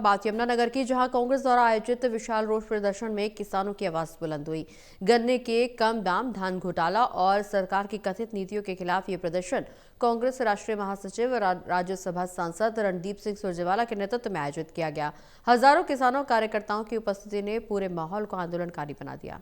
बात यमुनानगर की, जहां कांग्रेस द्वारा आयोजित विशाल रोष प्रदर्शन में किसानों की आवाज बुलंद हुई। गन्ने के कम दाम, धान घोटाला और सरकार की कथित नीतियों के खिलाफ ये प्रदर्शन कांग्रेस राष्ट्रीय महासचिव और राज्यसभा सांसद रणदीप सिंह सुरजेवाला के नेतृत्व में आयोजित किया गया। हजारों किसानों कार्यकर्ताओं की उपस्थिति ने पूरे माहौल को आंदोलनकारी बना दिया।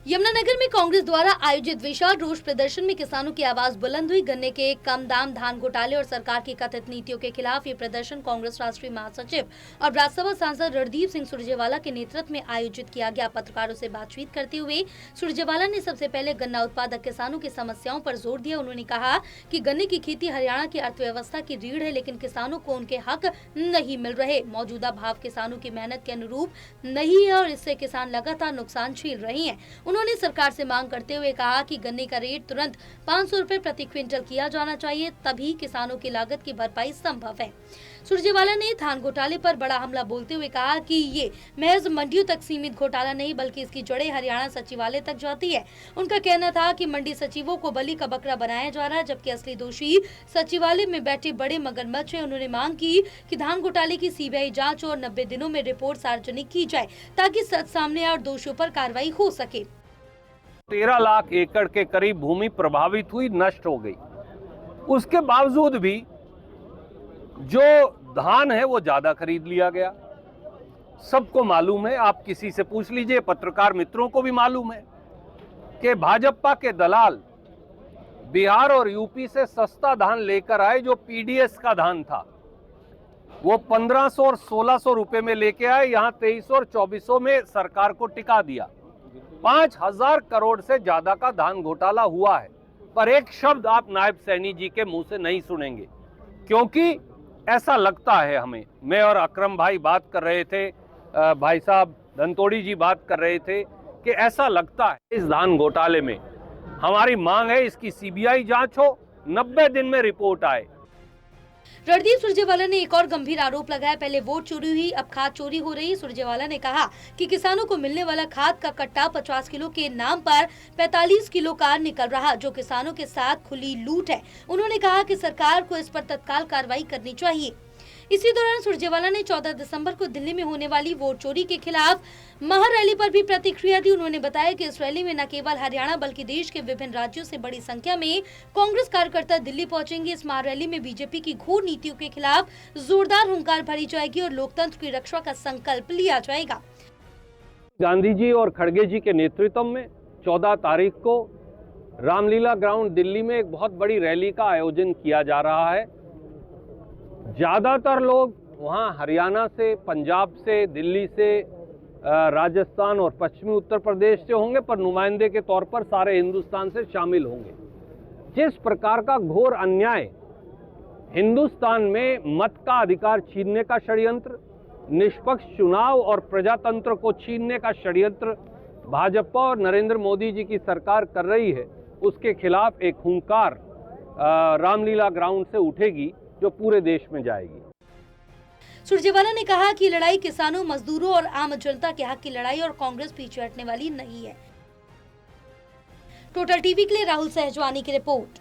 यमुनानगर में कांग्रेस द्वारा आयोजित विशाल रोष प्रदर्शन में किसानों की आवाज बुलंद हुई। गन्ने के कम दाम, धान घोटाले और सरकार की कथित नीतियों के खिलाफ ये प्रदर्शन कांग्रेस राष्ट्रीय महासचिव और राज्यसभा सांसद रणदीप सिंह सुरजेवाला के नेतृत्व में आयोजित किया गया। पत्रकारों से बातचीत करते हुए सुरजेवाला ने सबसे पहले गन्ना उत्पादक किसानों की समस्याओं पर जोर दिया। उन्होंने कहा कि गन्ने की खेती हरियाणा की अर्थव्यवस्था की रीढ़ है, लेकिन किसानों को उनके हक नहीं मिल रहे। मौजूदा भाव किसानों की मेहनत के अनुरूप नहीं है और इससे किसान लगातार नुकसान झेल रहे हैं। उन्होंने सरकार से मांग करते हुए कहा कि गन्ने का रेट तुरंत 500 रुपए प्रति क्विंटल किया जाना चाहिए, तभी किसानों की लागत की भरपाई संभव है। सुरजेवाला ने धान घोटाले पर बड़ा हमला बोलते हुए कहा कि ये महज मंडियों तक सीमित घोटाला नहीं, बल्कि इसकी जड़ें हरियाणा सचिवालय तक जाती है। उनका कहना था कि मंडी सचिवों को बलि का बकरा बनाया जा रहा है, जबकि असली दोषी सचिवालय में बैठे बड़े मगरमच्छ हैं। उन्होंने मांग की कि धान घोटाले की सीबीआई जांच और 90 दिनों में रिपोर्ट सार्वजनिक की जाए, ताकि सच सामने आए और दोषियों पर कार्रवाई हो सके। 13 लाख एकड़ के करीब भूमि प्रभावित हुई, नष्ट हो गई। उसके बावजूद भी जो धान है वो ज्यादा खरीद लिया गया। सबको मालूम है, आप किसी से पूछ लीजिए, पत्रकार मित्रों को भी मालूम है कि भाजपा के दलाल बिहार और यूपी से सस्ता धान लेकर आए। जो पीडीएस का धान था वो 1500 और 1600 रुपए में लेके आए, यहाँ 2300 और 2400 में सरकार को टिका दिया। 5000 करोड़ से ज्यादा का धान घोटाला हुआ है, पर एक शब्द आप नायब सैनी जी के मुंह से नहीं सुनेंगे, क्योंकि ऐसा लगता है हमें। मैं और अकरम भाई बात कर रहे थे, भाई साहब धनतोड़ी जी बात कर रहे थे कि ऐसा लगता है इस धान घोटाले में। हमारी मांग है इसकी सीबीआई जांच हो, 90 दिन में रिपोर्ट आए। रणदीप सुरजेवाला ने एक और गंभीर आरोप लगाया, पहले वोट चोरी हुई, अब खाद चोरी हो रही। सुरजेवाला ने कहा कि किसानों को मिलने वाला खाद का कट्टा 50 किलो के नाम पर 45 किलो का निकल रहा, जो किसानों के साथ खुली लूट है। उन्होंने कहा कि सरकार को इस पर तत्काल कार्रवाई करनी चाहिए। इसी दौरान सुरजेवाला ने 14 दिसंबर को दिल्ली में होने वाली वोट चोरी के खिलाफ महारैली पर भी प्रतिक्रिया दी। उन्होंने बताया कि इस रैली में न केवल हरियाणा बल्कि देश के विभिन्न राज्यों से बड़ी संख्या में कांग्रेस कार्यकर्ता दिल्ली पहुंचेंगे। इस महारैली में बीजेपी की घोर नीतियों के खिलाफ जोरदार हुंकार भरी जाएगी और लोकतंत्र की रक्षा का संकल्प लिया जाएगा। गांधी जी और खड़गे जी के नेतृत्व में 14 तारीख को रामलीला ग्राउंड दिल्ली में एक बहुत बड़ी रैली का आयोजन किया जा रहा है। ज्यादातर लोग वहाँ हरियाणा से, पंजाब से, दिल्ली से, राजस्थान और पश्चिमी उत्तर प्रदेश से होंगे, पर नुमाइंदे के तौर पर सारे हिंदुस्तान से शामिल होंगे। जिस प्रकार का घोर अन्याय हिंदुस्तान में मत का अधिकार छीनने का षड्यंत्र, निष्पक्ष चुनाव और प्रजातंत्र को छीनने का षड्यंत्र भाजपा और नरेंद्र मोदी जी की सरकार कर रही है, उसके खिलाफ एक हुंकार रामलीला ग्राउंड से उठेगी, जो पूरे देश में जाएगी। सुरजेवाला ने कहा कि लड़ाई किसानों, मजदूरों और आम जनता के हक की लड़ाई और कांग्रेस पीछे हटने वाली नहीं है। टोटल टीवी के लिए राहुल सहजवानी की रिपोर्ट।